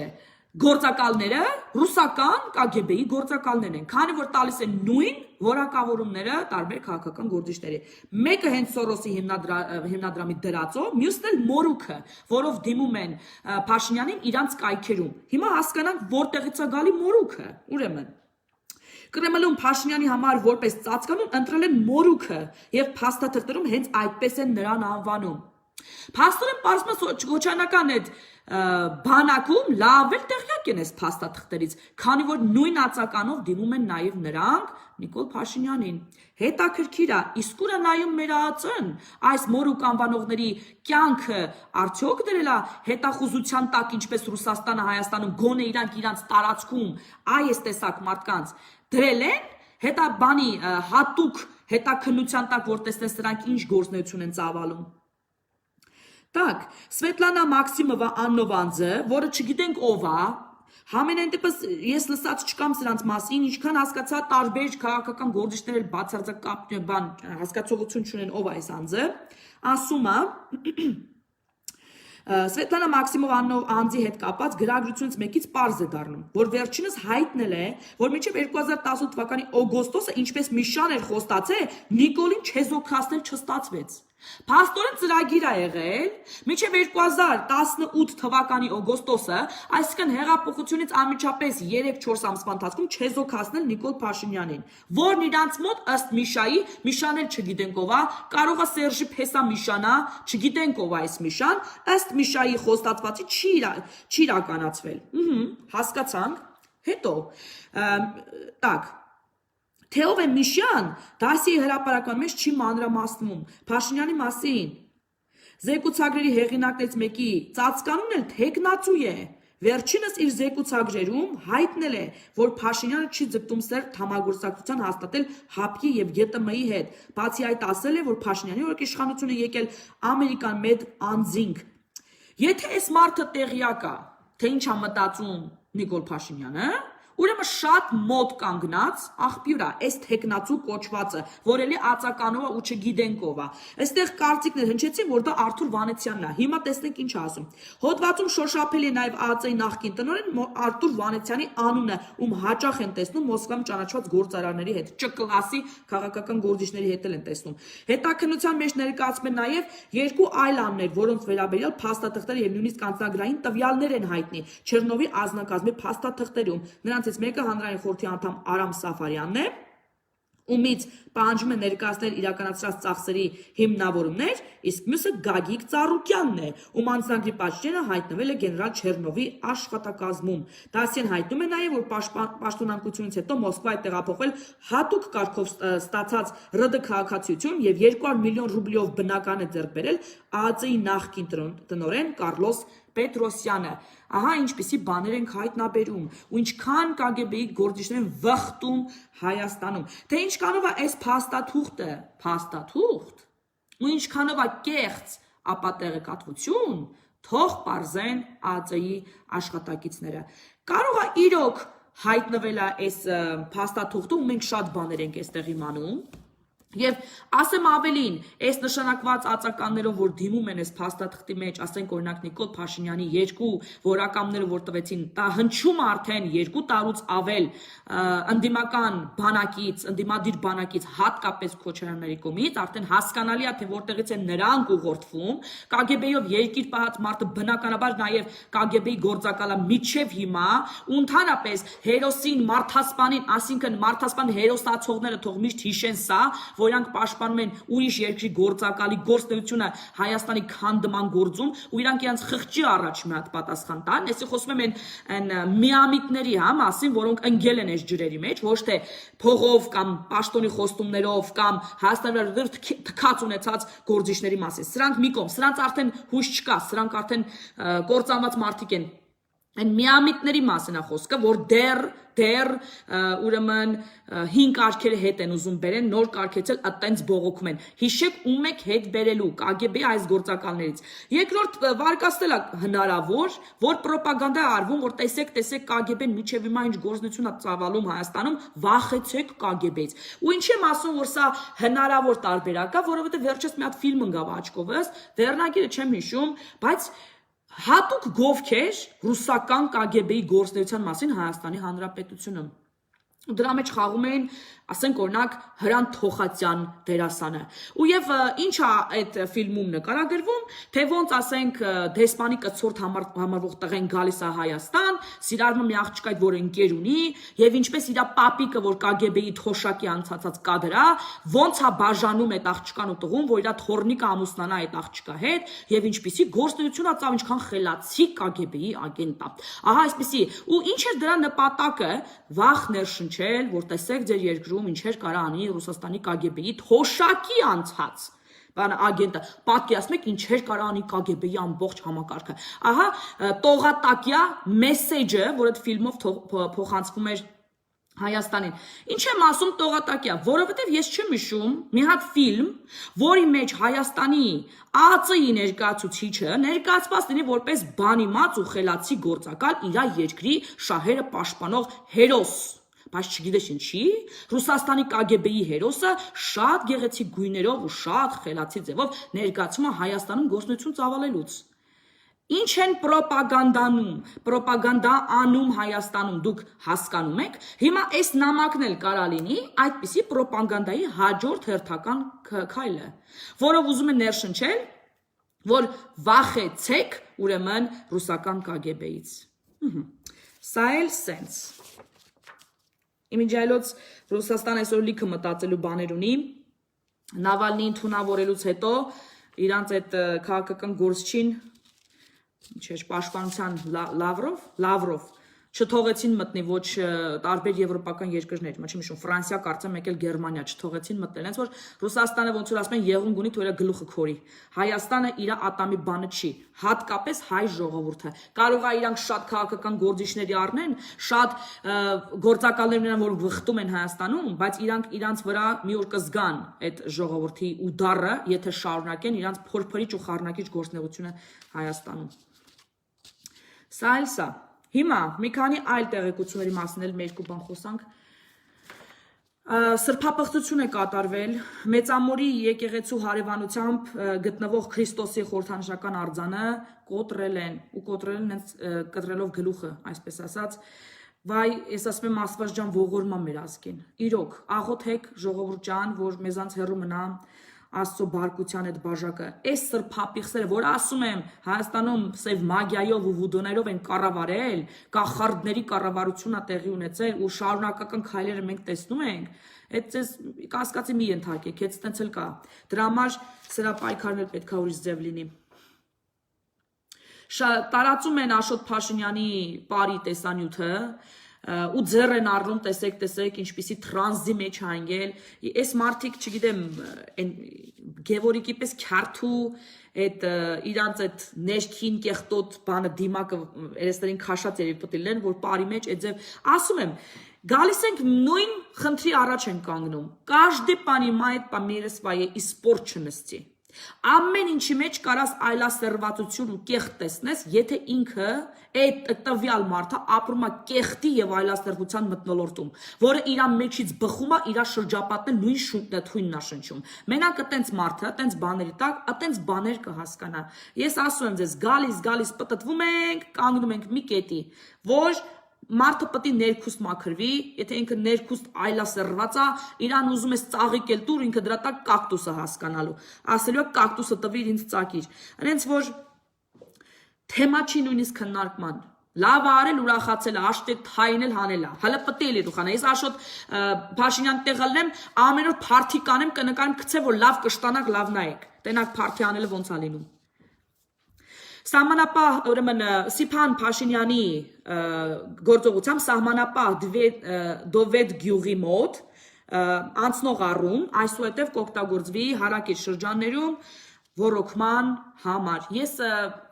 գործակալները ռուսական KGB-ի գործակալներն են, քանի որ տալիս են նույն որակավորումները տարբեր քաղաքական գործիչների։ Մեկը հենց Սորոսի հիմնադրամի դրածո, մյուսն էլ մորուքը, որով դիմում են Փաշինյանին իրանց կայքերում։ Հիմա հասկանանք որտեղից է գալի մորուքը։ Ուրեմն Կրեմլում Փաշինյանի համար որպես ծածկանուն ընտրել են մորուքը եւ փաստաթղթերում հենց այդպես են նրան անվանում։ Փաստորեն պարզապես քոչանական այդ բանակում լավ էլ տեղյակ են այս փաստաթղթերից, քանի որ նույն ածականով դիմում են նաև նրանք Նիկոլ Փաշինյանին։ Հետաքրքիր է, իսկ ուր է նայում մեր ԱԱԾ-ն, այս մորուք անվանողների կյանքը արդյոք դրել է հետախուզության տակ, ինչպես Ռուսաստանը Հայաստանում գոնե իրանց տարածքում այս տեսակ մարդկանց դրել են հետաբանի հատուկ հետաքննության տակ, որ տեսնեն սրանք ինչ գործնություն են ծավալում։ Так, Սվետլանա Մաքսիմովա Աննովանձը, որը չգիտենք ով է, համենայն դեպս ես լսած չկամ սրանց մասին, ինչքան հասկացա տարբեր քաղաքական գործիչներ էլ բացարձակ հասկացողություն չունեն ով է այս անձը, ասում է Սվետլանա Մաքսիմովա անձի հետ կապած գրագրությունից մեկից պարզ է դառնում, որ վերջինս հայտնել է, որ մինչև 2018 թվականի օգոստոսը ինչպես մի շան էր խոստացել, Նիկոլին չեզոքացնել չստացվեց։ Փաստորեն ծրագիր է եղել մինչև 2018 թվականի օգոստոսը, այսինքն հեղափոխությունից անմիջապես 3-4 ամսվա ընթացքում չեզոքացնել Նիկոլ Փաշինյանին, որն իրանց մոտ ըստ Միշայի, Միշան էլ չգիտենք ով է, կարող է Սերժի Փեսա Միշանա, չգիտենք ով է այս Միշան, ըստ Միշայի խոստացվածի չի իրականացվել։ Հասկացանք։ Հետո, так Թե ով է Միշան, դասիեի հրապարակման մեջ չի մանրամասնում, Փաշինյանի մասին։ Զեկուցագրերի հեղինակներից մեկի ծածկանունն էլ թեկնածու է։ Վերջինս իր զեկուցագրերում հայտնել է, որ Փաշինյանը չի ձգտում սերտ համագործակցության հաստատել ՀԱՊԿ-ի եւ ԳՏՄ-ի հետ։ Բացի այդ ասել է, որ Փաշինյանի օրոք իշխանությունը եկել ամերիկան մեծ անձինք։ Եթե այս մարդը տեղյակ է, թե ինչ է մտածում Նիկոլ Փաշինյանը, Ուրեմն շատ մոտ կանգնած աղբյուր է, այս թեկնածու կոչվածը, որ էլի ածականով ու չգիտենք ով է։ Այստեղ կարծիքներ հնչեցին, որ դա Արթուր Վանեցյանն է։ Հիմա տեսնենք ինչ ասում։ Հոդվածում շոշափելի է նաև ԱԱԾ-ի նախկին տնօրեն Արթուր Վանեցյանի անունը, ում հաճախ են տեսնում Մոսկվայում ճանաչված գործարարների հետ, ՃԿԼԱՍ-ի քաղաքական գործիչների հետ են տեսնում։ Հետաքննության մեջ ներկայացում են նաև երկու այլ աններ, որոնց վերաբերյալ փաստաթղթեր եւ նույնիսկ անձնագրային տվյալներ են հայտնի Չեռնովի ազնագազմի փաստաթղթերում։ Նրանցից մեկը հանրային խորհրդի անդամ Արամ Սաֆարյանն է, ումից պահանջում է ներկայացնել իրականացրած ծախսերի հիմնավորումներ, իսկ մյուսը Գագիկ Ծառուկյանն է, ում անձնագրի պատճենը հայտնվել է գեներալ Չեռնովի աշխատակազմում։ Դասյեն հայտնում է նաև, որ պաշտոնանկությունից հետո Մոսկվա է տեղափոխվել հատուկ կարգով ստացած ՌԴ քաղաքացիություն եւ 200 միլիոն ռուբլիով բնական է ձեռք բերել ԱԱԾ-ի նախկին տնօրեն Կառլոս Պետրոսյանը։ Ահա ինչպիսի բաներ ենք հայտնաբերում ու ինչքան ԿԳԲ-ի գործիչներ են վխտում Հայաստանում։ Թե ինչքանով է այս փաստաթուղթ ու ինչքանով է կեղծ ապատեղեկատվություն, թող պարզեն ԱԱԾ-ի աշխատակիցները։ Կարող է իրոք հայտնվել է այս փաստաթուղթում, մենք շատ բաներ ենք այստեղ իմանում։ Եվ ասեմ ավելին, այս նշանակված ածականներով, որ դիմում են այս փաստաթղթի մեջ, ասենք օրինակ Նիկոլ Փաշինյանի երկու որակամները, որ տվեցին, դա հնչում է արդեն 2 տարուց ավել ընդդիմական բանակից, ընդդիմադիր բանակից, հատկապես Քոչարյանների կողմից, արդեն հասկանալի է, թե որտեղից են նրանք ուղղորդվում, ԿԳԲ-ով երկիր պահած մարդը բնականաբար նաև ԿԳԲ-ի գործակալը միջև հիմա, ու ընդհանրապես հերոսին, մարդասպանին, ասինքն մարդասպան հերոսացողները թող միշտ հիշեն սա, որոնք պաշտպանում են ուրիշ երկրի գործակալի գործունեությունը Հայաստանի քանդման գործում ու իրանք իրենց խղճի առաջ մի հատ պատասխան տան, այսի խոսում եմ այն միամիտների մասին, որոնք ընկել են այս ջրերի մեջ, ոչ թե փողով կամ պաշտոնի խոստումներով կամ Հայաստանի թքած ունեցած գործիչների մասին։ Սրանք մի կողմ, սրանց արդեն հույս չկա, սրանք արդեն կործանված մարդիկ են։ Այն միամիտների մասին է խոսքը, որ դեռ ուրեմն 5 կարգերի հետ են ուզում բերեն, նոր կարգեցել այտենց բողոքում են։ Հիշեք ում եք հետ բերելու ԿԳԲ այս գործակալներից։ Երկրորդ վարկածել է հնարավոր, որ պրոպագանդա է արվում, որ տեսեք ԿԳԲ-ն միջև հիմա ինչ գործունեություն է ծավալում Հայաստանում, վախեցեք ԿԳԲ-ից։ Ու ինչի եմ ասում, որ սա հնարավոր տարբերակ է, որովհետև վերջերս մի հատ ֆիլմ ընկավ աչքովս, վերնագիրը չեմ հիշում, բայց հատուկ գովքեր ռուսական ԿԳԲ-ի գործունեության մասին Հայաստանի Հանրապետությունում։ Դրա մեջ խաղում էին, ասենք օրինակ Հրանտ Թոխացյան դերասանը։ Ու եւ ինչ է այդ ֆիլմում նկարագրվում, թե ոնց ասենք դեսպանի կցորդ համարվող տղեն գալիս է Հայաստան, սիրարվում մի աղջկա այդ որ ընկեր ունի, եւ ինչպես իր պապիկը, որ ԿԳԲ-ի թոշակի անցածած կադր է, ոնց է բաժանում այդ աղջկան ու տղուն, որ իր թորնիկը ամուսնանա այդ աղջկա հետ, եւ ինչպիսի գործունեություն է ծավ, ինչքան խելացի ԿԳԲ-ի ագենտ է։ Ահա այսպիսի, ու ինչ էր դրա նպատակը, վախ ներշնչել, որ տեսեք ձեր երկրում ինչեր կարա անի Ռուսաստանի ԿԳԲ-ի թոշակի անցած բանը ագենտը, պատկերացնում եք ինչեր կարա անի ԿԳԲ-ի ամբողջ համակարգը։ Ահա տողատակյա մեսեջը, որ այդ ֆիլմով փոխանցվում էր Հայաստանին։ Ինչ եմ ասում տողատակյա, որովհետև ես չեմ հիշում մի հատ ֆիլմ, որի մեջ Հայաստանի ԱԱԾ-ի ներկայացուցիչը ներկայացված լինի որպես բանիմաց ու խելացի գործակալ իր երկրի շահերը պաշտպանող հերոս։ Բայց չգիտես ինչի, Ռուսաստանի ԿԳԲ-ի հերոսը շատ գեղեցիկ գույներով ու շատ խելացի ձևով ներկայացում է Հայաստանում գործունեություն ծավալելուց։ Ինչ են պրոպագանդա անում Հայաստանում, դուք հասկանում եք, հիմա այս նամակն էլ կարա լինի այդպիսի պրոպագանդայի հաջորդ հերթական քայլը, որով ուզում են ներշնչել, որ վախեցեք ուրեմն ռուսական ԿԳԲ-ից։ Սա էլ սենց։ Իմիջայլոց Ռուսաստան այսօր լիքը մտածելու բաներ ունի, Նավալնիին թունավորելուց հետո իրանց այդ քաղաքական գործչին Չէ, պաշտպանության Լավրով չթողեցին մտնի ոչ տարբեր եվրոպական երկրներ, չեմ հիշում, Ֆրանսիա, կարծեմ եկել Գերմանիա, չթողեցին մտնել, հենց որ Ռուսաստանը ոնց որ ասում են եղունգ ունի, թող իր գլուխը քորի։ Հայաստանը իր ատամի բանը չի, հատկապես հայ ժողովուրդը։ Կարող է իրանք շատ քաղաքական գործիչների առնեն, շատ գործակալներ ունենան, որ վխտում են Հայաստանում, բայց իրանք վրա մի օր կզգան այդ ժողովրդի ուդարը, եթե շարունակեն իրանք փորփրիչ ու խառնակիչ գործունեությունը Հայաստանում։ Սա էլ սա։ Հիմա մի քանի այլ տեղեկությունների մասին էլ մեկ բան խոսանք։ Սրբապղծություն է կատարվել Մեծամորի եկեղեցու հարևանությամբ գտնվող Քրիստոսի խորհրդանշական արձանը կոտրել են ու կոտրել են կտրելով գլուխը, այսպես ասած, վայ, ես ասում եմ Աստված ջան ողորմա մեր ազգին։ Իրոք, աղոթեք ժողովուրդ ջան, որ մեզանց հեռու մնա Աստծո բարկության այդ բաժակը, այս սրբապիղսերը, որ ասում եմ Հայաստանում սև մագիայով ու վուդոներով են կառավարել, կախարդների կառավարությունն է տեղի ունեցել ու շարունակական քայլերը մենք տեսնում ենք, այդ ձեզ կասկածի մի ենթարկեք, այդ տենց էլ կա։ Դրա համար սրա պայքարն էլ պետք է ուրիշ ձև լինի։ Տարածում են Աշոտ Փաշինյանի պարի տեսանյութը ու ձեռ են առնում, տեսեք, ինչպիսի տրանզի մեջ հանգել, այս մարդիկ, չգիտեմ, Գևորգի պես քյարթու, այդ իրանց այդ ներքին կեղտոտ բանը դիմակը երեսներին քաշած երևի պետք է լինեն, որ պարի մեջ այդ ձև, ասում եմ, գալիս ենք նույն խնդրի առաջ են կանգնում, каждый понимает по мере своей испорченности. Ամեն ինչի մեջ կարաս այլասերվածություն ու կեղտ տեսնես, եթե ինքը այդ տվյալ մարդը ապրում է կեղտի եւ այլասերվածության մթնոլորտում, որը իր մեջից բխում է, իր շրջապատն նույն թույնն է շնչում։ Մենակ այտենց մարդը, այտենց բաների տակ, այտենց բաներ կհասկանա։ Ես ասում եմ ձեզ, գալիս պտտվում ենք, կանգնում ենք մի կետի, որ մարդը պետք է ներքուստ մաքրվի, եթե ինքը ներքուստ այլասերված է, իրան ուզում ես ծաղիկել տուր, ինքը դրա տակ կակտուսը հասկանալու, ասելու է կակտուսը տվիր ինձ ծակիր, այնց որ թեմա չի նույնիսկ քննարկման, լավ արել ուրախացել, աշտետ թայնել հանելա, հələ պետք է լի խանա, ես Աշոտ Փաշինյան տեղալնեմ, ամեն օր փարթի կանեմ, կնկարեմ գցե, որ լավ կշտանակ, լավ նայեք, տենակ փարթի անելը ոնց է լինում։ Սահմանապահ, ուրեմն Սիփան Փաշինյանի գործողությամբ սահմանապահ Դովեդ գյուղի մոտ անցնող առում այսուհետև կօգտագործվի հարակից շրջաններում ոռոգման համար։ Ես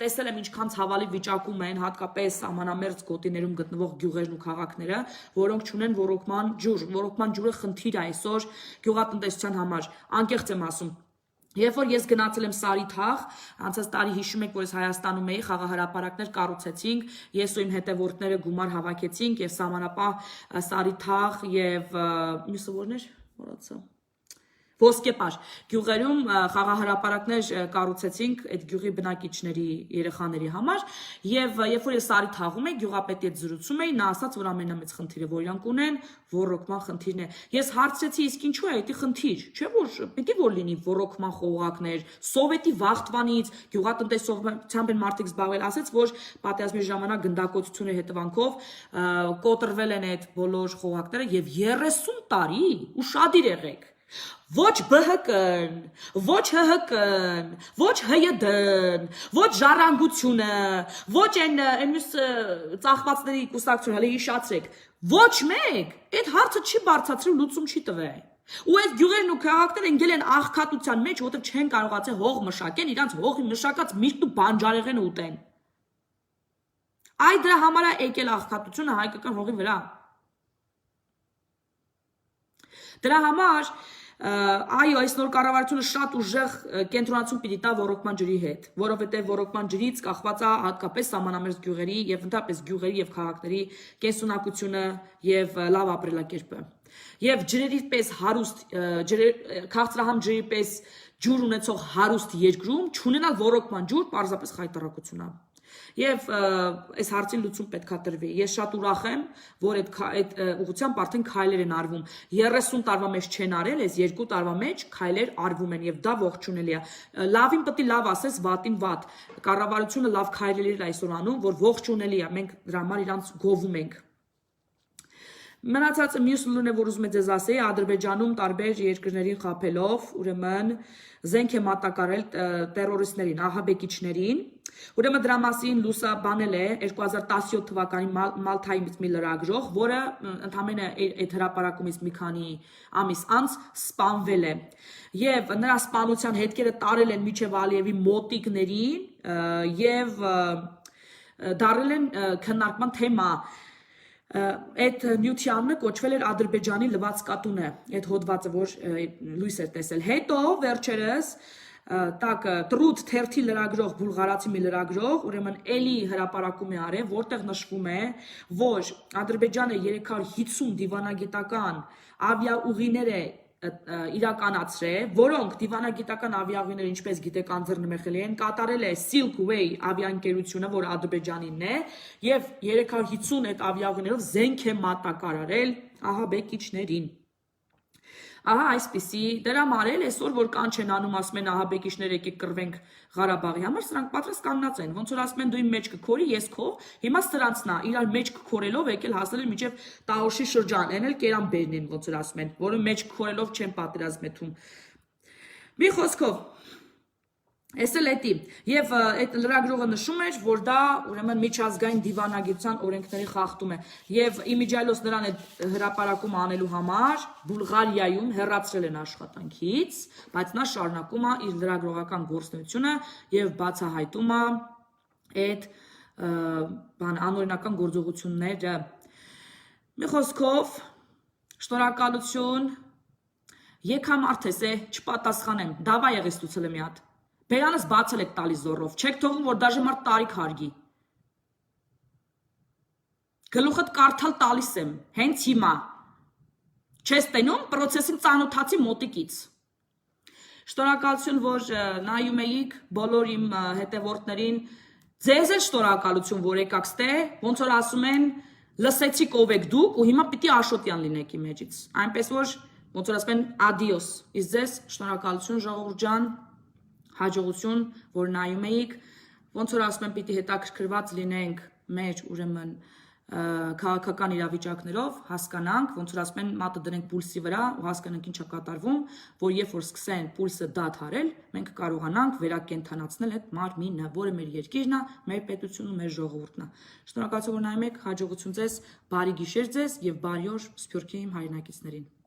տեսել եմ ինչքան ցավալի վիճակում են հատկապես սահմանամերձ գոտիներում գտնվող գյուղերն ու քաղաքները, որոնք չունեն ոռոգման ջուր։ Ոռոգման ջուրը խնդիր է այսօր գյուղատնտեսության համար։ Անկեղծ եմ ասում։ Երբ որ ես գնացել եմ Սարիթաղ, անցած տարի հիշում եք, որ ես Հայաստանում էի, խաղահրապարակներ կառուցեցինք, ես ու իմ հետևորդները գումար հավաքեցինք եւ սահմանապահ Սարիթաղ եւ մյուսը որն էր, մոռացա։ Ոսկեպար գյուղերում խաղահրապարակներ կառուցեցինք այդ գյուղի բնակիչների երեխաների համար եւ երբ որ ես Սարիթաղում էի գյուղապետի հետ զրուցում էի նա ասաց որ ամենամեծ խնդիրը որ իրանք ունեն ոռոգման խնդիրն է ես հարցրեցի իսկ ինչու է դա խնդիր չէ որ պիտի որ լինի ոռոգման խողովակներ սովետի վաղտվանից գյուղատնտեսությամբ են մարդիկ զբաղվել ասաց որ պատերազմի ժամանակ գնդակոծությունների հետևանքով կոտրվել են այդ բոլոր խողովակները եւ 30 տարի ու շատ եղեք Ոչ ԲՀԿ-ն, ոչ ՀՀԿ-ն, ոչ ՀՅԴ-ն, ոչ ժառանգությունը, ոչ այն մյուս ծախվածների կուսակցությունը, հələ հիշացրեք, ոչ մեկ, այդ հարցը չի բարձրացրել լուծում չի տվել։ Ու այդ գյուղերն ու քաղաքները ընկել են աղքատության մեջ, որտեղ չեն կարողացել հող մշակեն, իրանց հողի մշակած միշտ ու բանջարեղենը ուտեն։ Այ դրա համար է եկել աղքատությունը հայկական հողի վրա։ Դրա համար այո, այս նոր կառավարությունը շատ ուժեղ կենտրոնացում պիտի տա ոռոգման ջրի հետ, որովհետև ոռոգման ջրից կախված է հատկապես սահմանամերձ գյուղերի եւ ընդհանրապես գյուղերի եւ քաղաքների կենսունակությունը եւ լավ ապրելակերպը։ Եվ ջրերի պես հարուստ քաղցրահամ ջրի պես ջուր ունեցող հարուստ երկրում չունենալ ոռոգման ջուր պարզապես խայտարակություն է։ Եվ այս հարցին լուծում պետք է տրվի։ Ես շատ ուրախ եմ, որ այդ ուղղությամբ արդեն քայլեր են արվում։ 30 տարվա մեջ չեն արել, այս 2 տարվա մեջ քայլեր արվում են եւ դա ողջունելի է։ Լավին պետք է լավ ասես, վատին վատ։ Կառավարությունը լավ քայլեր է այսօր անում, որ ողջունելի է։ Մենք դրա համար իրանց գովում ենք։ Մնացածը մյուս լուրն է, որ ուզում եմ ձեզ ասեի, Ադրբեջանում տարբեր երկրներին խաբելով, ուրեմն զենք է մատակարել տերորիստներին, ահաբեկիչներին։ Ուրեմն դրա մասին լուսաբանել է 2017 թվականի Մալթայից մի լրագրող, որը ընդամենը այդ հրապարակումից մի քանի ամիս անց սպանվել է։ Եվ նրա սպանության հետքերը տարել են միջև Ալիևի մոտիկներին եւ դարել են քննարկման թեմա։ Այդ նյությանը կոչվել էր Ադրբեջանի լվացկատունը, այդ հոդվածը, որ լույս էր տեսել։ Հետո վերջերս տակ տրուտ թերթի լրագրող բուլղարացի մի լրագրող ուրեմն էլի հրապարակում է արել, որտեղ նշվում է, որ Ադրբեջանը 350 դիվանագիտական ավիաուղիներ է իրականացրել, որոնք դիվանագիտական ավիաուղիները, ինչպես գիտեք, անձեռնմխել են, կատարել է Silk Way ավիաընկերությունը, որ Ադրբեջանինն է, եւ 350 այդ ավիաուղիներով զենք է մատակարարել ահաբեկիչներին։ Ահա այսպիսի դրա համար էլ այսօր որ կանչ են անում, ասում են ահաբեկիչներ եկեք կռվենք Ղարաբաղի համար, սրանք պատրաստ կանգնած են, ոնց որ ասում են դու իմ մեջ կքորի, ես քո, հիմա սրանցնա իրար մեջ կքորելով եկել հասել են մինչև Տաոշի շրջան, են էլ կերանբերն են, ոնց որ ասում են, որը մեջ կքորելով չեն պատերազմ եթում։ Մի խոսքով Էս էլ էտի, եւ այդ լրագրողը նշում էր, որ դա ուրեմն միջազգային դիվանագիտության օրենքների խախտում է, եւ իմիջիայլոց նրան այդ հրապարակումը անելու համար Բուլղարիայում հեռացրել են աշխատանքից, բայց նա շարունակում է իր լրագրողական գործունեությունը եւ բացահայտում է այդ անօրինական գործողությունները։ Մի խոսքով, շնորհակալություն, եկամարդ ես է, չպատասխանեմ, դավա եղես ցուցել մի հատ։ Բերանս բացել եք տալիս զորով, չեք թողում, որ դաժե մարդ տարիք հարգի։ Գլուխդ կարդալ տալիս եմ, հենց հիմա։ Չես տենում, պրոցեսին ծանոթացի մոտիկից։ Շնորհակալություն, որ նայում էիք բոլոր իմ հետևորդներին, ձեզ էլ շնորհակալություն, որ եկաք ստե, ոնց որ ասում են, լսեցիք ով եք դուք ու հիմա պիտի Աշոտյան լինեք իմ մեջից։ Այնպես որ, ոնց որ ասում են, adios։ Իսկ ձեզ շնորհակալություն, ժողովուրդ ջան։ Հաջողություն, որ նայում էիք, ոնց որ ասում եմ, պիտի հետաքրքրված լինենք մեր ուրեմն քաղաքական իրավիճակներով, հասկանանք, ոնց որ ասում են, մատը դնենք պուլսի վրա ու հասկանանք ինչ է կատարվում, որ երբ որ սկսեն պուլսը դադարել, մենք կարողանանք վերակենդանացնել այդ մարմինը, որը մեր երկիրն է, մեր պետությունն ու մեր ժողովուրդն է։ Շնորհակալություն, որ նայում եք, հաջողություն ձեզ, բարի գիշեր ձեզ եւ բարի օր Սփյուռքի իմ հայրենակիցներին։